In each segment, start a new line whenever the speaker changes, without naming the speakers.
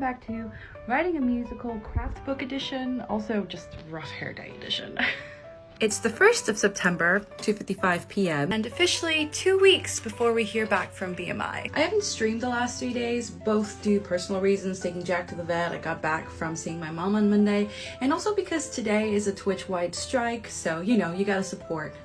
back to Writing a Musical Craft Book Edition, also just Rough Hair Day Edition. It's the 1st of September, 2:55 p.m. and officially 2 weeks before we hear back from BMI. I haven't streamed the last 3 days, both due to personal reasons, taking Jack to the vet. I got back from seeing my mom on Monday, and also because today is a Twitch-wide strike, so you know, you gotta support,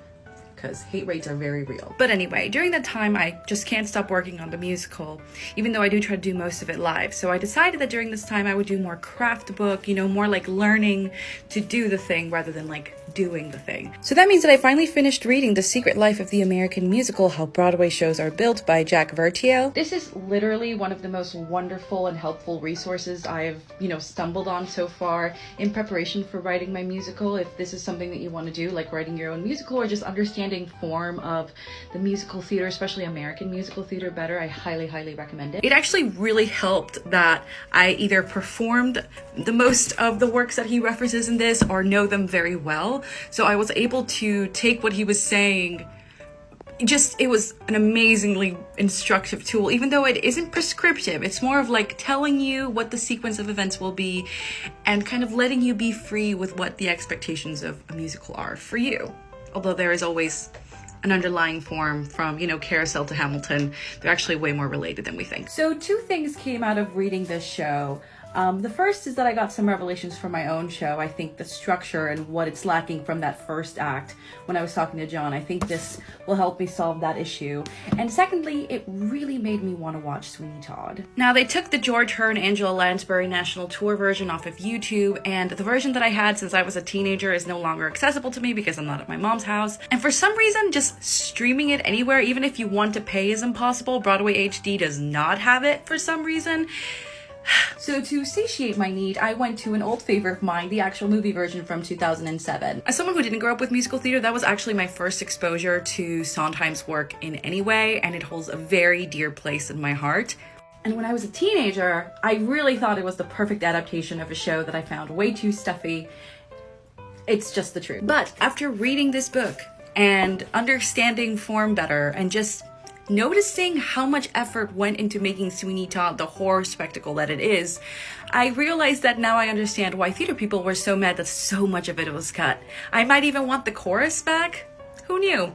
because hate rates are very real. But anyway, during that time, I just can't stop working on the musical, even though I do try to do most of it live. So I decided that during this time I would do more craft book, you know, more like learning to do the thing rather than like doing the thing. So that means that I finally finished reading The Secret Life of the American Musical, How Broadway Shows Are Built by Jack Vertiel. This is literally one of the most wonderful and helpful resources I've, stumbled on so far in preparation for writing my musical. If this is something that you want to do, like writing your own musical or just understanding form of the musical theater, especially American musical theater, better, I highly, highly recommend it. It actually really helped that I either performed the most of the works that he references in this or know them very well. So I was able to take what he was saying. It was an amazingly instructive tool, even though it isn't prescriptive. It's more of like telling you what the sequence of events will be and kind of letting you be free with what the expectations of a musical are for you. Although there is always an underlying form from, Carousel to Hamilton. They're actually way more related than we think. So 2 things came out of reading this show. The first is that I got some revelations for my own show. I think the structure and what it's lacking from that first act when I was talking to John, I think this will help me solve that issue. And secondly, it really made me want to watch Sweeney Todd. Now, they took the George Hearn, Angela Lansbury National Tour version off of YouTube, and the version that I had since I was a teenager is no longer accessible to me because I'm not at my mom's house. And for some reason, just streaming it anywhere, even if you want to pay, is impossible. Broadway HD does not have it for some reason. So to satiate my need, I went to an old favorite of mine, the actual movie version from 2007. As someone who didn't grow up with musical theater, that was actually my first exposure to Sondheim's work in any way, and it holds a very dear place in my heart. And when I was a teenager, I really thought it was the perfect adaptation of a show that I found way too stuffy. It's just the truth. But after reading this book and understanding form better and just noticing how much effort went into making Sweeney Todd the horror spectacle that it is, I realized that now I understand why theater people were so mad that so much of it was cut. I might even want the chorus back. Who knew?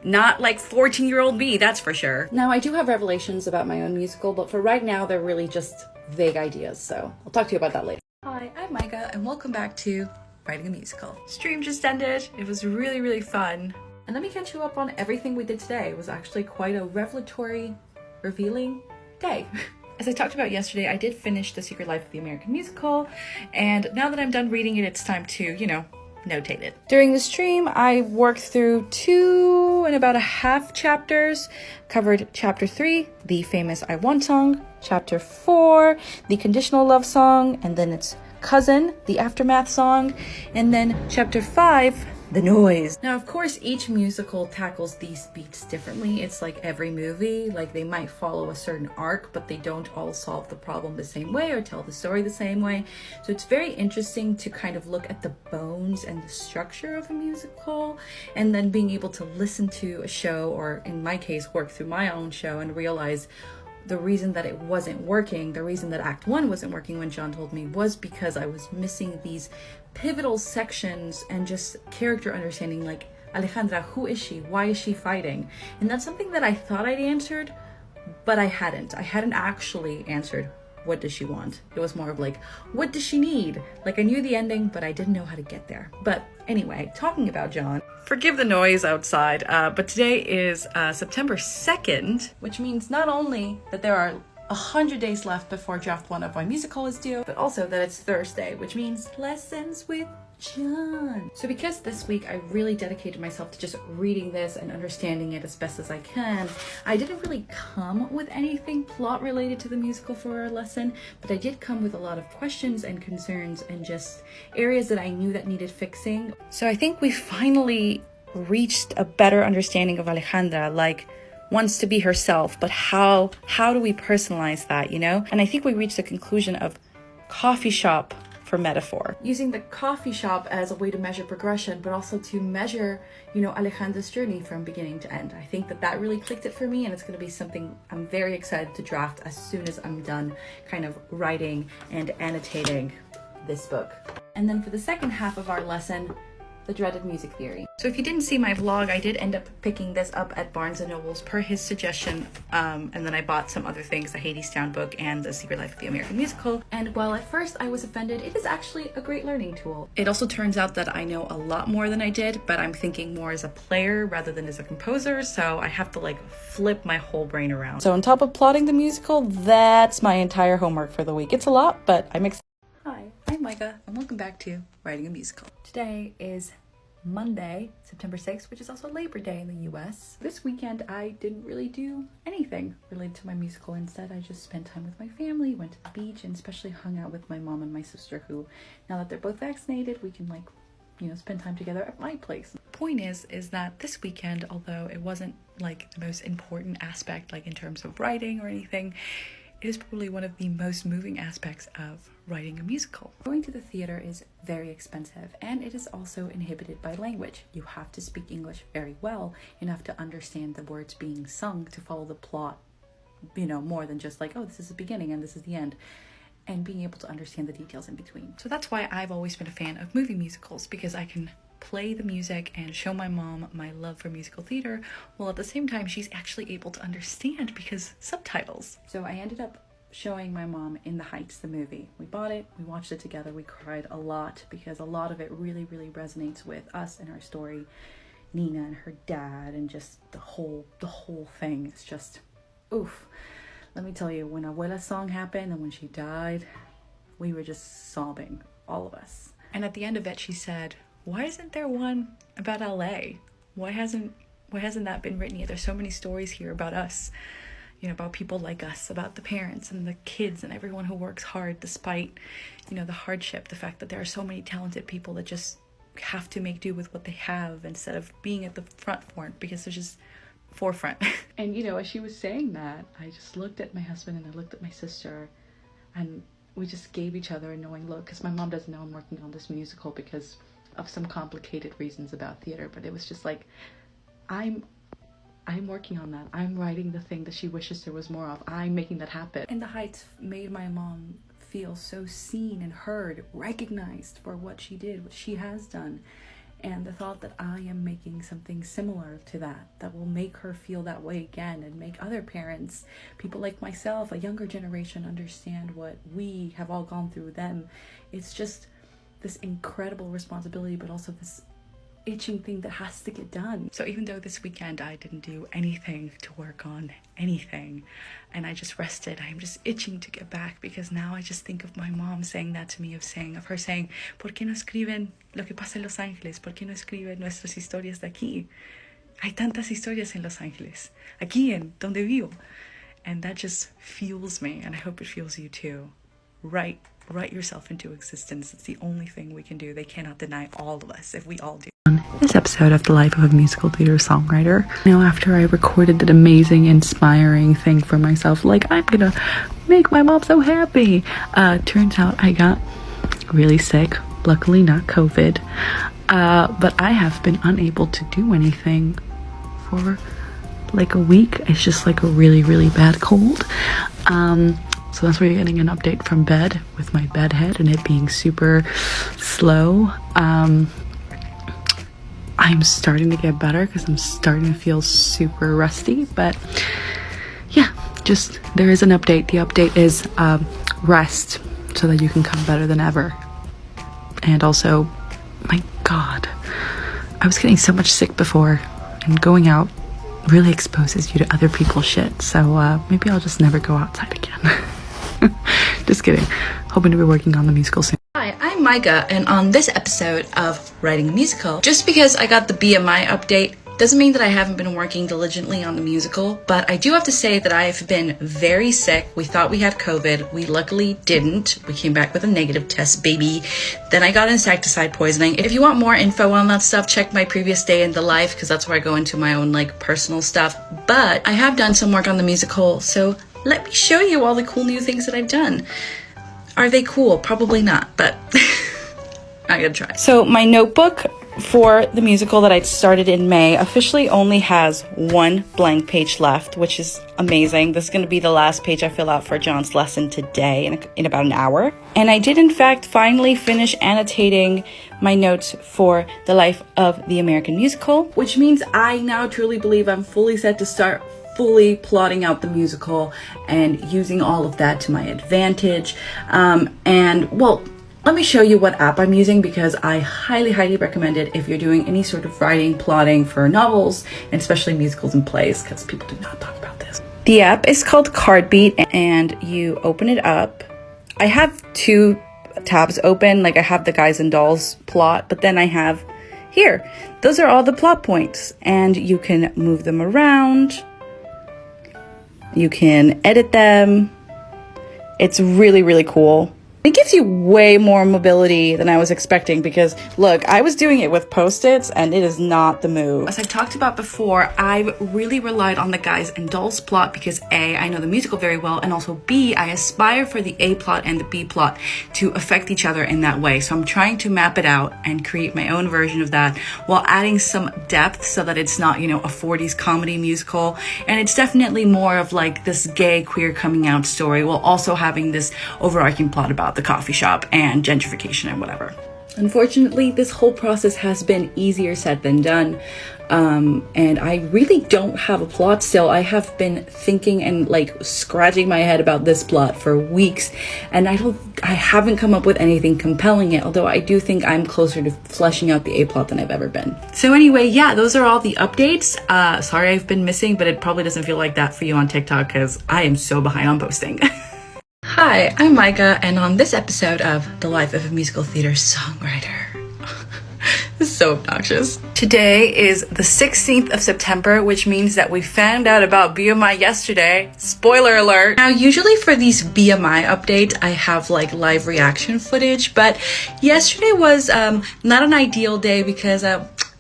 Not like 14-year-old me, that's for sure. Now, I do have revelations about my own musical, but for right now, they're really just vague ideas, so I'll talk to you about that later. Hi, I'm Maiga, and welcome back to Writing a Musical. Stream just ended. It was really, really fun. And let me catch you up on everything we did today. It was actually quite a revelatory, revealing day. As I talked about yesterday, I did finish The Secret Life of the American Musical, and now that I'm done reading it, it's time to, notate it. During the stream, I worked through 2 and about a half chapters, covered chapter 3, the famous I Want song, chapter 4, the conditional love song, and then its cousin, the aftermath song, and then chapter 5, the noise. Now, of course, each musical tackles these beats differently. It's like every movie, like they might follow a certain arc, but they don't all solve the problem the same way or tell the story the same way. So it's very interesting to kind of look at the bones and the structure of a musical, and then being able to listen to a show, or in my case, work through my own show and realize the reason that it wasn't working, the reason that Act 1 wasn't working when John told me, was because I was missing these pivotal sections and just character understanding, like Alejandra, who is she? Why is she fighting? And that's something that I thought I'd answered, but I hadn't. I hadn't actually answered, what does she want? It was more of like, what does she need? Like I knew the ending, but I didn't know how to get there. But anyway, talking about John, forgive the noise outside, but today is September 2nd, which means not only that there are 100 days left before draft 1 of my musical is due, but also that it's Thursday, which means lessons with John. So because this week I really dedicated myself to just reading this and understanding it as best as I can, I didn't really come with anything plot related to the musical for our lesson, but I did come with a lot of questions and concerns and just areas that I knew that needed fixing. So I think we finally reached a better understanding of Alejandra, like wants to be herself, but how do we personalize that, And I think we reached the conclusion of coffee shop for for metaphor. Using the coffee shop as a way to measure progression, but also to measure, you know, Alejandra's journey from beginning to end. I think that really clicked it for me, and it's going to be something I'm very excited to draft as soon as I'm done kind of writing and annotating this book. And then for the second half of our lesson, the dreaded music theory. So if you didn't see my vlog, I did end up picking this up at Barnes & Noble's per his suggestion, and then I bought some other things, the Hadestown book and the Secret Life of the American Musical. And while at first I was offended, it is actually a great learning tool. It also turns out that I know a lot more than I did, but I'm thinking more as a player rather than as a composer, so I have to like flip my whole brain around. So on top of plotting the musical, that's my entire homework for the week. It's a lot, but I'm excited. Hi, I'm Maiga, and welcome back to Writing a Musical. Today is Monday, September 6th, which is also Labor Day in the US. This weekend, I didn't really do anything related to my musical. Instead, I just spent time with my family, went to the beach, and especially hung out with my mom and my sister, who, now that they're both vaccinated, we can, like, you know, spend time together at my place. Point is that this weekend, although it wasn't like the most important aspect, like in terms of writing or anything, it is probably one of the most moving aspects of writing a musical. Going to the theater is very expensive, and it is also inhibited by language. You have to speak English very well, enough to understand the words being sung to follow the plot, you know, more than just like, oh, this is the beginning and this is the end, and being able to understand the details in between. So that's why I've always been a fan of movie musicals, because I can play the music and show my mom my love for musical theater, while at the same time she's actually able to understand because subtitles. So I ended up showing my mom In the Heights, the movie. We bought it, we watched it together, we cried a lot because a lot of it really resonates with us and our story, Nina and her dad, and just the whole thing. It's just, oof. Let me tell you, when Abuela's song happened and when she died, we were just sobbing, all of us. And at the end of it, she said, why isn't there one about LA? Why hasn't that been written yet? There's so many stories here about us, you know, about people like us, about the parents and the kids and everyone who works hard despite, you know, the hardship, the fact that there are so many talented people that just have to make do with what they have instead of being at the forefront, because there's just forefront. And, you know, as she was saying that, I just looked at my husband and I looked at my sister, and we just gave each other a knowing look, because my mom doesn't know I'm working on this musical because of some complicated reasons about theater, but it was just like, I'm working on that. I'm writing the thing that she wishes there was more of. I'm making that happen. And The Heights made my mom feel so seen and heard, recognized for what she did, what she has done. And the thought that I am making something similar to that will make her feel that way again, and make other parents, people like myself, a younger generation, understand what we have all gone through them. It's just this incredible responsibility, but also this itching thing that has to get done. So even though this weekend I didn't do anything to work on anything, and I just rested, I'm just itching to get back, because now I just think of my mom saying that to me, of her saying, ¿por qué no escriben lo que pasa en Los Ángeles? ¿Por qué no escriben nuestras historias de aquí? Hay tantas historias en Los Ángeles, aquí en donde vivo. And that just fuels me, and I hope it fuels you too. Write yourself into existence. It's the only thing we can do. They cannot deny all of us if we all do. On this episode of The Life of a Musical Theater Songwriter, now after I recorded that amazing, inspiring thing for myself, like, I'm gonna make my mom so happy, turns out I got really sick. Luckily not COVID, but I have been unable to do anything for like a week. It's just like a really bad cold. So that's why you're getting an update from bed with my bed head and it being super slow. I'm starting to get better because I'm starting to feel super rusty, but yeah, just there is an update. The update is rest so that you can come better than ever. And also, my God, I was getting so much sick before, and going out really exposes you to other people's shit. So maybe I'll just never go outside again. Just kidding. Hoping to be working on the musical soon. Hi, I'm Maiga, and on this episode of Writing a Musical, just because I got the BMI update doesn't mean that I haven't been working diligently on the musical, but I do have to say that I've been very sick. We thought we had COVID. We luckily didn't. We came back with a negative test, baby. Then I got insecticide poisoning. If you want more info on that stuff, check my previous day in the life, because that's where I go into my own like personal stuff. But I have done some work on the musical, so let me show you all the cool new things that I've done. Are they cool? Probably not, but I'm gonna try. So my notebook for the musical that I started in May officially only has one blank page left, which is amazing. This is going to be the last page I fill out for John's lesson today in about an hour. And I did in fact finally finish annotating my notes for the life of the American musical, which means I now truly believe I'm fully set to start fully plotting out the musical and using all of that to my advantage. And well, let me show you what app I'm using, because I highly recommend it if you're doing any sort of writing, plotting for novels, and especially musicals and plays, because people do not talk about this. The app is called Cardbeat, and you open it up. I have two tabs open, like I have the Guys and Dolls plot, but then I have here, those are all the plot points, and you can move them around. You can edit them. It's really cool. It gives you way more mobility than I was expecting, because look, I was doing it with Post-its and it is not the move. As I talked about before, I've really relied on the Guys and Dolls plot because A, I know the musical very well, and also B, I aspire for the A plot and the B plot to affect each other in that way. So I'm trying to map it out and create my own version of that while adding some depth so that it's not, you know, a 40s comedy musical. And it's definitely more of like this gay queer coming out story while also having this overarching plot about the coffee shop and gentrification and whatever. Unfortunately, this whole process has been easier said than done. And I really don't have a plot still. I have been thinking and like scratching my head about this plot for weeks, and I haven't come up with anything compelling yet, although I do think I'm closer to fleshing out the A plot than I've ever been. So anyway, yeah, those are all the updates. Sorry I've been missing, but it probably doesn't feel like that for you on TikTok because I am so behind on posting. Hi, I'm Maiga, and on this episode of The Life of a Musical Theater Songwriter. This is so obnoxious. Today is the 16th of September, which means that we found out about BMI yesterday. Spoiler alert. Now, usually for these BMI updates, I have like live reaction footage, but yesterday was not an ideal day because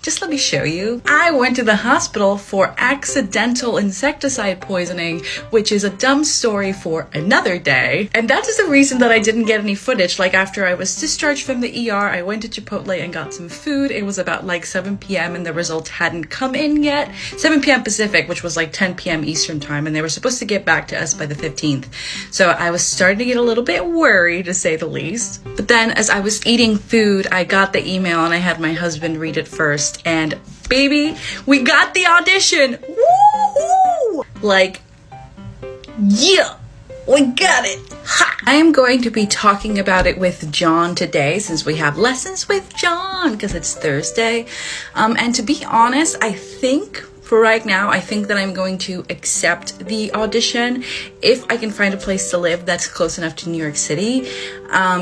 just let me show you. I went to the hospital for accidental insecticide poisoning, which is a dumb story for another day. And that is the reason that I didn't get any footage. Like after I was discharged from the ER, I went to Chipotle and got some food. It was about like 7 p.m. and the results hadn't come in yet. 7 p.m. Pacific, which was like 10 p.m. Eastern time. And they were supposed to get back to us by the 15th. So I was starting to get a little bit worried, to say the least. But then as I was eating food, I got the email and I had my husband read it first. And baby, we got the audition. Woohoo! Like, yeah, we got it. Ha! I am going to be talking about it with John today since we have lessons with John because it's Thursday. And to be honest, I think for right now, I think that I'm going to accept the audition if I can find a place to live that's close enough to New York City.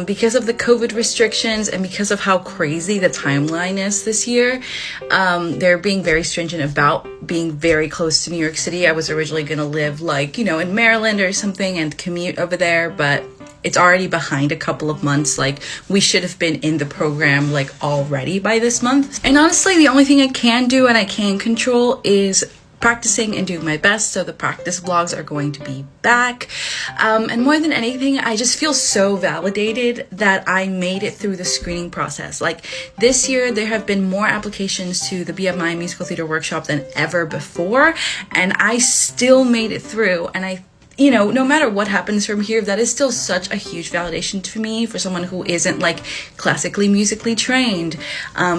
Because of the COVID restrictions and because of how crazy the timeline is this year, they're being very stringent about being very close to New York City. I was originally going to live like, you know, in Maryland or something and commute over there, but it's already behind a couple of months. Like we should have been in the program like already by this month. And honestly, the only thing I can do and I can control is practicing and doing my best. So the practice vlogs are going to be back. And more than anything, I just feel so validated that I made it through the screening process. Like this year, there have been more applications to the BMI Musical Theater Workshop than ever before. And I still made it through. And you know, no matter what happens from here, that is still such a huge validation to me for someone who isn't like classically musically trained,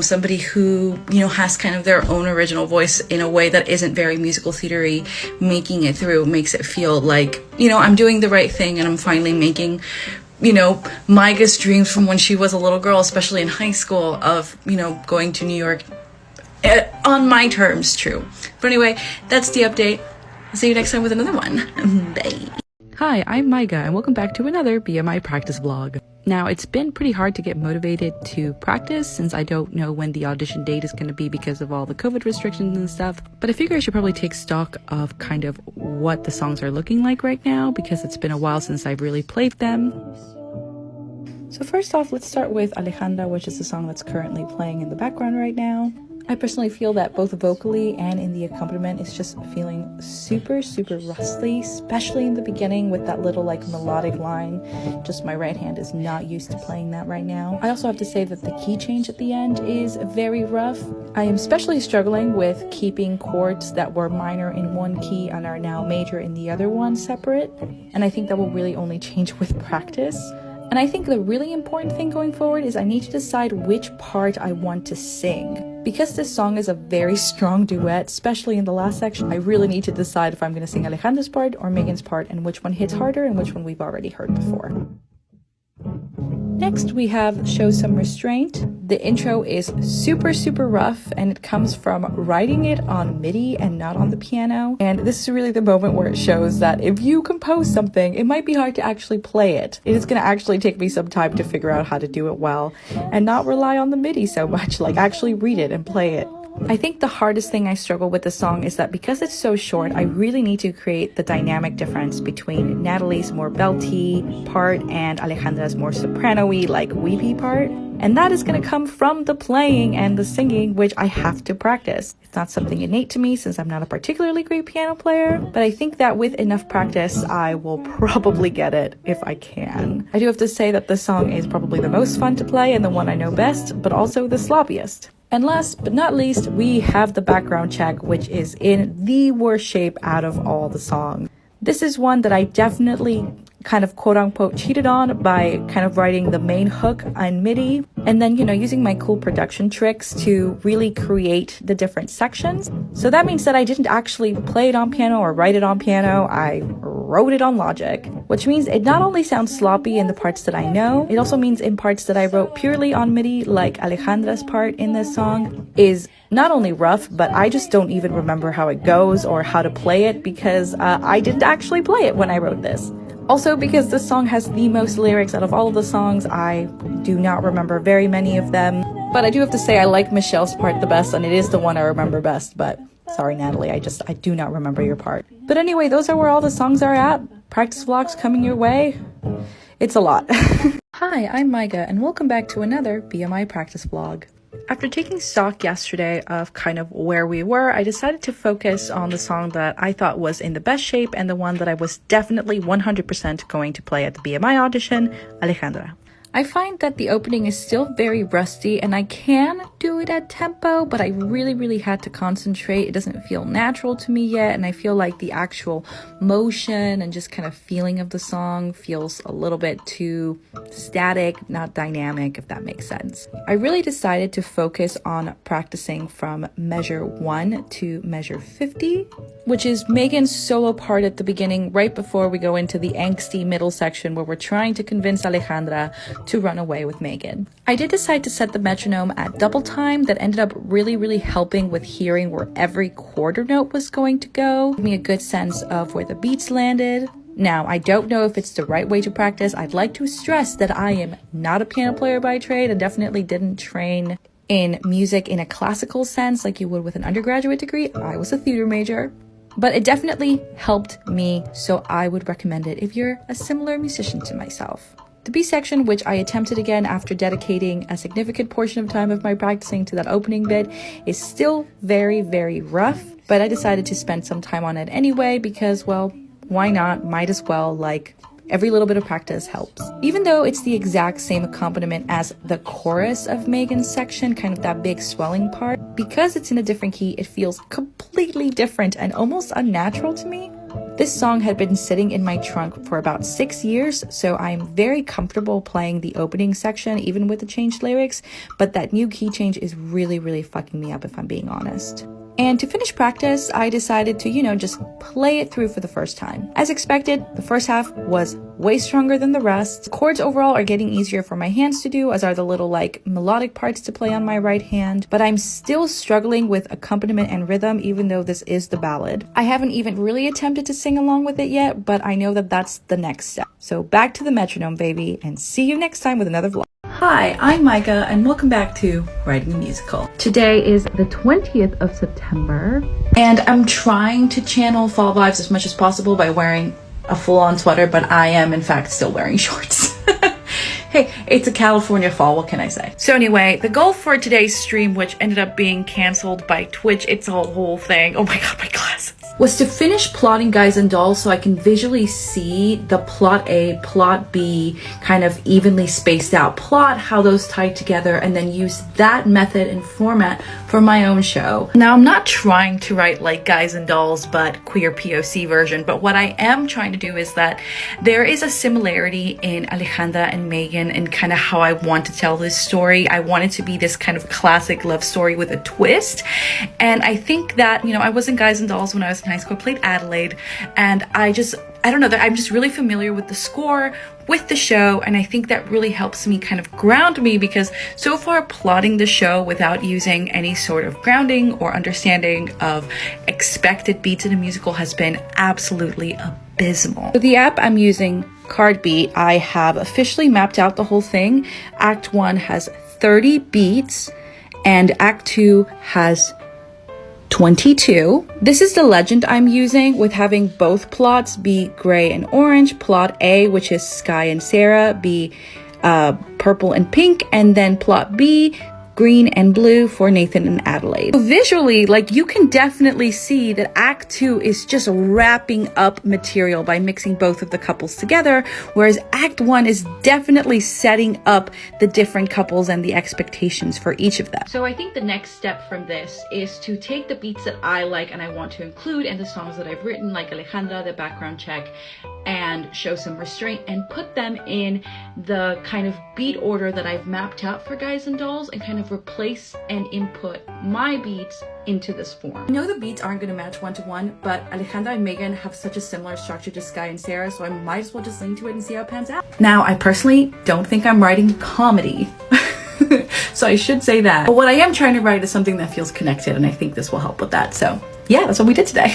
somebody who, you know, has kind of their own original voice in a way that isn't very musical theater-y. Making it through makes it feel like, you know, I'm doing the right thing and I'm finally making, you know, Maiga's dreams from when she was a little girl, especially in high school, of, you know, going to New York on my terms true. But anyway, that's the update. See you next time with another one. Bye. Hi, I'm Maiga, and welcome back to another BMI practice vlog. Now, it's been pretty hard to get motivated to practice since I don't know when the audition date is going to be because of all the COVID restrictions and stuff. But I figure I should probably take stock of kind of what the songs are looking like right now because it's been a while since I've really played them. So first off, let's start with Alejandra, which is the song that's currently playing in the background right now. I personally feel that both vocally and in the accompaniment it's just feeling super rusty, especially in the beginning with that little like melodic line. Just my right hand is not used to playing that right now. I also have to say that the key change at the end is very rough. I am especially struggling with keeping chords that were minor in one key and are now major in the other one separate, and I think that will really only change with practice. And I think the really important thing going forward is I need to decide which part I want to sing. Because this song is a very strong duet, especially in the last section, I really need to decide if I'm going to sing Alejandra's part or Maiga's part and which one hits harder and which one we've already heard before. Next we have Show Some Restraint. The intro is super rough and it comes from writing it on MIDI and not on the piano. And this is really the moment where it shows that if you compose something, it might be hard to actually play it. It is going to actually take me some time to figure out how to do it well and not rely on the MIDI so much, like actually read it and play it. I think the hardest thing I struggle with the song is that because it's so short, I really need to create the dynamic difference between Natalie's more belty part and Alejandra's more soprano-y, like weepy part. And that is going to come from the playing and the singing, which I have to practice. It's not something innate to me since I'm not a particularly great piano player, but I think that with enough practice, I will probably get it if I can. I do have to say that this song is probably the most fun to play and the one I know best, but also the sloppiest. And last but not least, we have the background check, which is in the worst shape out of all the songs. This is one that I definitely kind of quote-unquote cheated on by kind of writing the main hook on MIDI and then, you know, using my cool production tricks to really create the different sections. So that means that I didn't actually play it on piano or write it on piano. I wrote it on Logic, which means it not only sounds sloppy in the parts that I know, it also means in parts that I wrote purely on MIDI, like Alejandra's part in this song, is not only rough, but I just don't even remember how it goes or how to play it because I didn't actually play it when I wrote this. Also, because this song has the most lyrics out of all of the songs, I do not remember very many of them. But I do have to say I like Michelle's part the best, and it is the one I remember best, but sorry, Natalie, I do not remember your part. But anyway, those are where all the songs are at. Practice vlogs coming your way. It's a lot. Hi, I'm Maiga, and welcome back to another BMI practice vlog. After taking stock yesterday of kind of where we were, I decided to focus on the song that I thought was in the best shape and the one that I was definitely 100% going to play at the BMI audition, Alejandra. I find that the opening is still very rusty and I can do it at tempo, but I really had to concentrate. It doesn't feel natural to me yet, and I feel like the actual motion and just kind of feeling of the song feels a little bit too static, not dynamic, if that makes sense. I really decided to focus on practicing from measure 1 to measure 50, which is Maiga's solo part at the beginning, right before we go into the angsty middle section where we're trying to convince Alejandra to run away with Maiga. I did decide to set the metronome at double time. That ended up really helping with hearing where every quarter note was going to go, give me a good sense of where the beats landed. Now, I don't know if it's the right way to practice. I'd like to stress that I am not a piano player by trade. I definitely didn't train in music in a classical sense like you would with an undergraduate degree. I was a theater major. But it definitely helped me, so I would recommend it if you're a similar musician to myself. The B section, which I attempted again after dedicating a significant portion of time of my practicing to that opening bit, is still very rough, but I decided to spend some time on it anyway because, well, why not? Might as well, like, every little bit of practice helps. Even though it's the exact same accompaniment as the chorus of Maiga's section, kind of that big swelling part, because it's in a different key, it feels completely different and almost unnatural to me. This song had been sitting in my trunk for about 6 years, so I'm very comfortable playing the opening section, even with the changed lyrics, but that new key change is really fucking me up if I'm being honest. And to finish practice, I decided to, just play it through for the first time. As expected, the first half was way stronger than the rest. The chords overall are getting easier for my hands to do, as are the little melodic parts to play on my right hand, but I'm still struggling with accompaniment and rhythm, even though this is the ballad. I haven't even really attempted to sing along with it yet, but I know that that's the next step. So back to the metronome, baby, and see you next time with another vlog. Hi, I'm Maiga, and welcome back to Writing a Musical. Today is the 20th of September, and I'm trying to channel fall vibes as much as possible by wearing a full-on sweater, but I am in fact still wearing shorts. Hey, it's a California fall, what can I say? So anyway, the goal for today's stream, which ended up being canceled by Twitch, it's a whole thing. Oh my god, my glasses. Was to finish plotting Guys and Dolls so I can visually see the plot A, plot B, kind of evenly spaced out plot, how those tie together, and then use that method and format for my own show. Now, I'm not trying to write like Guys and Dolls, but queer POC version, but what I am trying to do is that there is a similarity in Alejandra and Megan and kind of how I want to tell this story. I want it to be this kind of classic love story with a twist. And I think that, you know, I was in Guys and Dolls when I was in high school. I played Adelaide, and I don't know, that I'm just really familiar with the score, with the show, and I think that really helps me kind of ground me, because so far plotting the show without using any sort of grounding or understanding of expected beats in a musical has been absolutely abysmal. For the app I'm using, Cardbeat, I have officially mapped out the whole thing. Act 1 has 30 beats and Act 2 has 22. This is the legend I'm using, with having both plots be gray and orange. Plot A, which is Sky and Sarah, be purple and pink, and then plot B, green and blue for Nathan and Adelaide. So visually, like, you can definitely see that Act 2 is just wrapping up material by mixing both of the couples together, whereas Act 1 is definitely setting up the different couples and the expectations for each of them. So I think the next step from this is to take the beats that I like and I want to include in the songs that I've written, like Alejandra, the background check, and show some restraint, and put them in the kind of beat order that I've mapped out for Guys and Dolls, and kind of replace and input my beats into this form. I know the beats aren't going to match one-to-one, but Alejandra and Megan have such a similar structure to Sky and Sarah, so I might as well just link to it and see how it pans out. Now, I personally don't think I'm writing comedy, so I should say that. But what I am trying to write is something that feels connected, and I think this will help with that. So yeah, that's what we did today.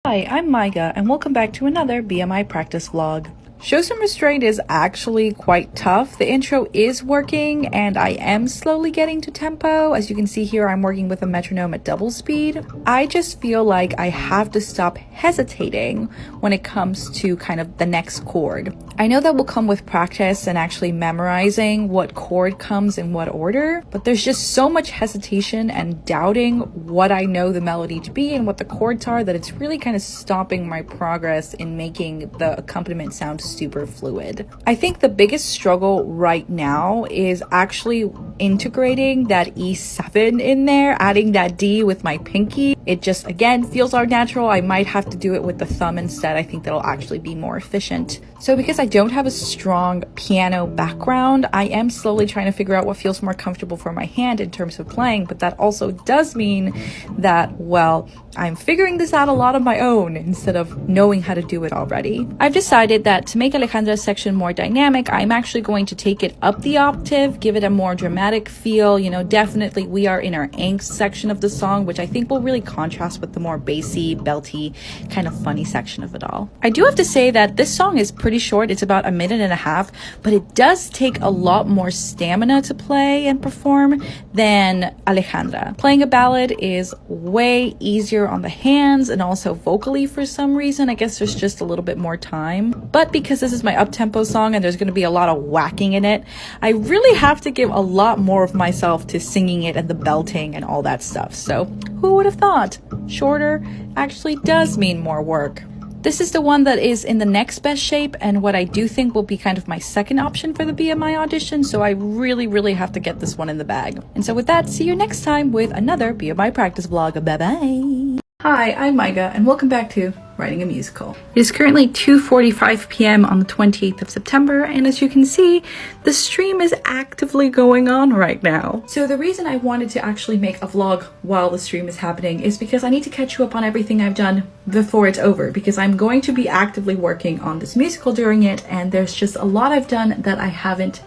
Hi, I'm Maiga, and welcome back to another BMI practice vlog. Show some restraint is actually quite tough. The intro is working, and I am slowly getting to tempo. As you can see here, I'm working with a metronome at double speed. I just feel like I have to stop hesitating when it comes to kind of the next chord. I know that will come with practice and actually memorizing what chord comes in what order, but there's just so much hesitation and doubting what I know the melody to be and what the chords are that it's really kind of stopping my progress in making the accompaniment sound super fluid. I think the biggest struggle right now is actually integrating that E7 in there, adding that D with my pinky. It just, again, feels unnatural. I might have to do it with the thumb instead. I think that'll actually be more efficient. So because I don't have a strong piano background, I am slowly trying to figure out what feels more comfortable for my hand in terms of playing, but that also does mean that, well, I'm figuring this out a lot on my own instead of knowing how to do it already. I've decided that to make Alejandra's section more dynamic, I'm actually going to take it up the octave, give it a more dramatic feel. You know, definitely we are in our angst section of the song, which I think will really contrast with the more bassy, belty, kind of funny section of it all. I do have to say that this song is pretty short. It's about 1.5 minutes, but it does take a lot more stamina to play and perform than Alejandra. Playing a ballad is way easier on the hands and also vocally for some reason. I guess there's just a little bit more time. But because this is my up-tempo song and there's going to be a lot of whacking in it, I really have to give a lot more of myself to singing it and the belting and all that stuff. So who would have thought? Shorter actually does mean more work. This is the one that is in the next best shape and what I do think will be kind of my second option for the BMI audition, so I really have to get this one in the bag. And so with that, see you next time with another BMI practice vlog. Bye bye! Hi, I'm Maiga, and welcome back to Writing a Musical. It is currently 2:45 p.m. on the 28th of September, and as you can see, the stream is actively going on right now. So the reason I wanted to actually make a vlog while the stream is happening is because I need to catch you up on everything I've done before it's over, because I'm going to be actively working on this musical during it, and there's just a lot I've done that I haven't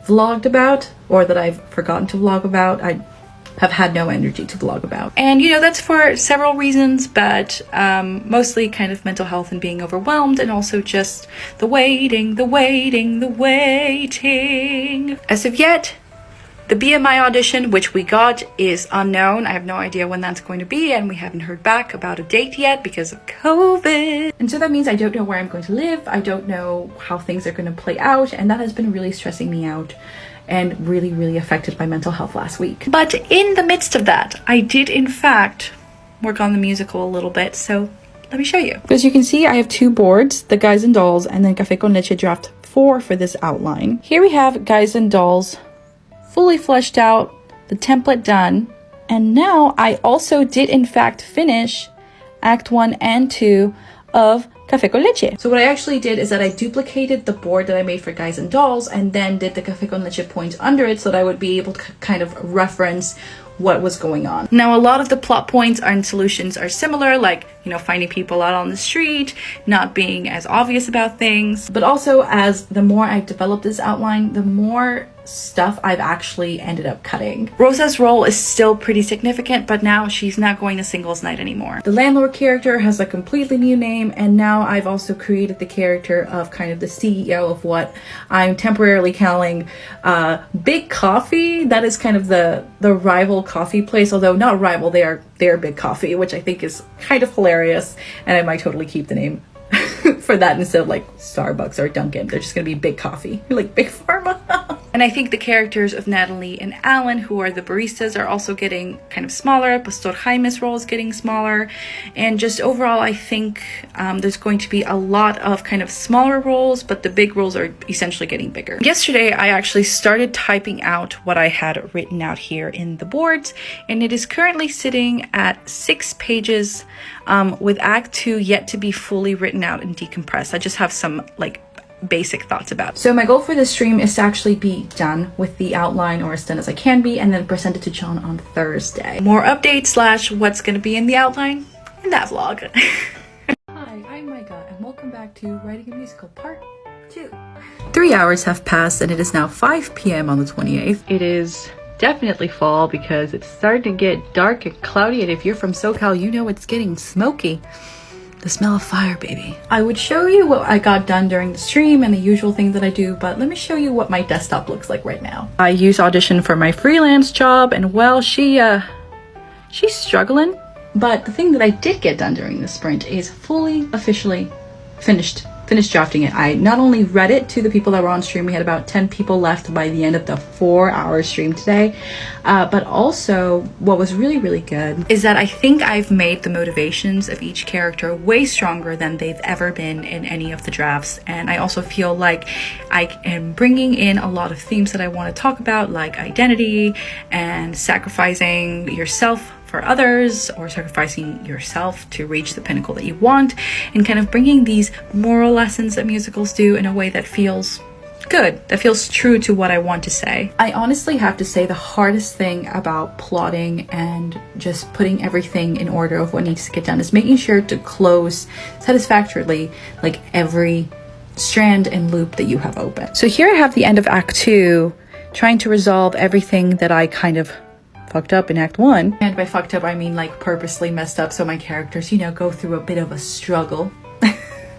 vlogged about, or that I've forgotten to vlog about. I have had no energy to vlog about. And you know, that's for several reasons, but mostly kind of mental health and being overwhelmed, and also just the waiting. As of yet, The BMI audition, which we got, is unknown. I have no idea when that's going to be, and we haven't heard back about a date yet because of COVID. And so that means I don't know where I'm going to live. I don't know how things are going to play out, and that has been really stressing me out and really affected my mental health last week. But in the midst of that, I did in fact work on the musical a little bit, so let me show you. As you can see, I have 2 boards, the Guys and Dolls and then Café con Leche draft 4 for this outline. Here we have Guys and Dolls fully fleshed out, the template done, and now I also did in fact finish Act 1 and 2 of Café con Leche. So what I actually did is that I duplicated the board that I made for Guys and Dolls and then did the Café con Leche points under it so that I would be able to kind of reference what was going on. Now, a lot of the plot points and solutions are similar, like, you know, finding people out on the street, not being as obvious about things. But also, as the more I developed this outline, the more stuff I've actually ended up cutting. Rosa's role is still pretty significant, but now she's not going to singles night anymore. The landlord character has a completely new name, and now I've also created the character of kind of the CEO of what I'm temporarily calling Big Coffee. That is kind of the rival coffee place, although not rival, they're Big Coffee, which I think is kind of hilarious, and I might totally keep the name for that instead of like Starbucks or Dunkin'. They're just gonna be Big Coffee, like Big Pharma. And I think the characters of Natalie and Alan, who are the baristas, are also getting kind of smaller. Pastor Jaime's role is getting smaller. And just overall, I think there's going to be a lot of kind of smaller roles, but the big roles are essentially getting bigger. Yesterday, I actually started typing out what I had written out here in the boards, and it is currently sitting at 6 pages with Act 2 yet to be fully written out and decompressed. I just have some like basic thoughts about it. So my goal for this stream is to actually be done with the outline, or as done as I can be, and then present it to John on Thursday. More updates / what's going to be in the outline in that vlog. Hi, I'm Maiga, and welcome back to Writing a Musical Part 2. 3 hours have passed, and it is now 5 p.m. on the 28th. It is definitely fall because it's starting to get dark and cloudy, and if you're from SoCal, you know it's getting smoky. The smell of fire, baby. I would show you what I got done during the stream and the usual things that I do, but let me show you what my desktop looks like right now. I use Audition for my freelance job, and well, she's struggling. But the thing that I did get done during the sprint is fully, officially finished drafting it. I not only read it to the people that were on stream, we had about 10 people left by the end of the 4-hour stream today, but also what was really good is that I think I've made the motivations of each character way stronger than they've ever been in any of the drafts. And I also feel like I am bringing in a lot of themes that I want to talk about, like identity and sacrificing yourself for others, or sacrificing yourself to reach the pinnacle that you want, and kind of bringing these moral lessons that musicals do in a way that feels good, that feels true to what I want to say. I honestly have to say the hardest thing about plotting and just putting everything in order of what needs to get done is making sure to close satisfactorily like every strand and loop that you have open. So here I have the end of Act 2, trying to resolve everything that I kind of fucked up in Act 1. And by fucked up, I mean like purposely messed up, so my characters, you know, go through a bit of a struggle.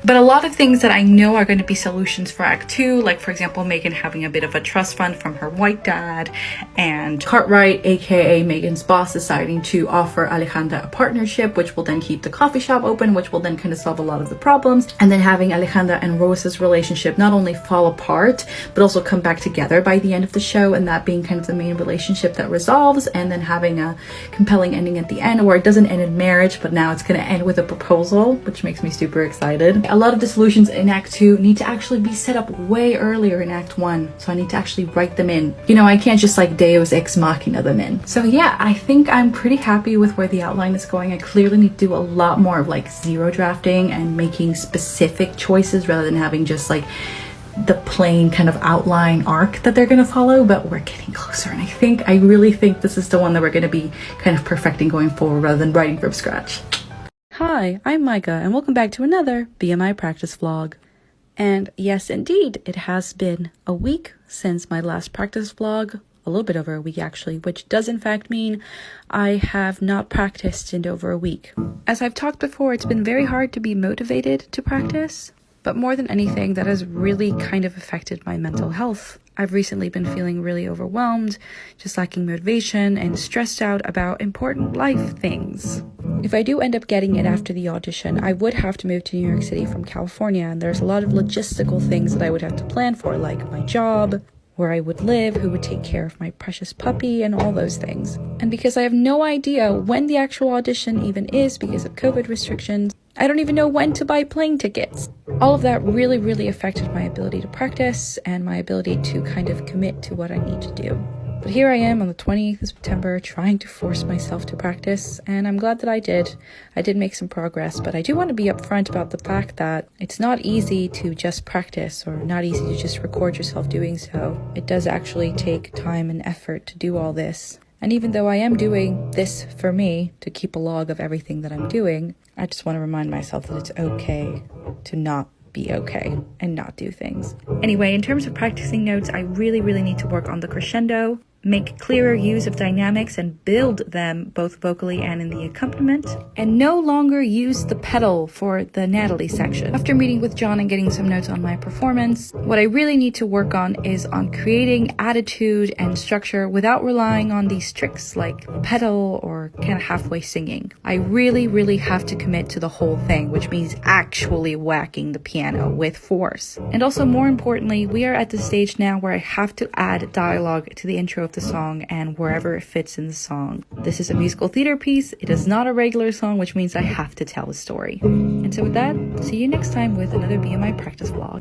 But a lot of things that I know are going to be solutions for Act 2, like for example, Megan having a bit of a trust fund from her white dad, and Cartwright, aka Megan's boss, deciding to offer Alejandra a partnership, which will then keep the coffee shop open, which will then kind of solve a lot of the problems, and then having Alejandra and Rosa's relationship not only fall apart, but also come back together by the end of the show, and that being kind of the main relationship that resolves, and then having a compelling ending at the end where it doesn't end in marriage, but now it's going to end with a proposal, which makes me super excited. A lot of the solutions in Act 2 need to actually be set up way earlier in Act 1, so I need to actually write them in. You know, I can't just like Deus Ex Machina them in. So yeah, I think I'm pretty happy with where the outline is going. I clearly need to do a lot more of like zero drafting and making specific choices rather than having just like the plain kind of outline arc that they're going to follow, but we're getting closer, and I really think this is the one that we're going to be kind of perfecting going forward rather than writing from scratch. Hi, I'm Maiga, and welcome back to another BMI practice vlog. And yes, indeed, it has been a week since my last practice vlog, a little bit over a week actually, which does in fact mean I have not practiced in over a week. As I've talked before, it's been very hard to be motivated to practice. But more than anything, that has really kind of affected my mental health. I've recently been feeling really overwhelmed, just lacking motivation, and stressed out about important life things. If I do end up getting it after the audition, I would have to move to New York City from California, and there's a lot of logistical things that I would have to plan for, like my job, where I would live, who would take care of my precious puppy, and all those things. And because I have no idea when the actual audition even is because of COVID restrictions, I don't even know when to buy plane tickets. All of that really affected my ability to practice and my ability to kind of commit to what I need to do. But here I am on the 28th of September trying to force myself to practice, and I'm glad that I did. I did make some progress, but I do want to be upfront about the fact that it's not easy to just practice or not easy to just record yourself doing so. It does actually take time and effort to do all this. And even though I am doing this for me, to keep a log of everything that I'm doing, I just want to remind myself that it's okay to not be okay and not do things. Anyway, in terms of practicing notes, I really need to work on the crescendo, make clearer use of dynamics and build them both vocally and in the accompaniment, and no longer use the pedal for the Natalie section. After meeting with John and getting some notes on my performance, what I really need to work on is on creating attitude and structure without relying on these tricks like pedal or kind of halfway singing. I really have to commit to the whole thing, which means actually whacking the piano with force. And also, more importantly, we are at the stage now where I have to add dialogue to the intro of the song and wherever it fits in the song. This is a musical theater piece. It is not a regular song, which means I have to tell a story. And so with that, see you next time with another BMI practice vlog.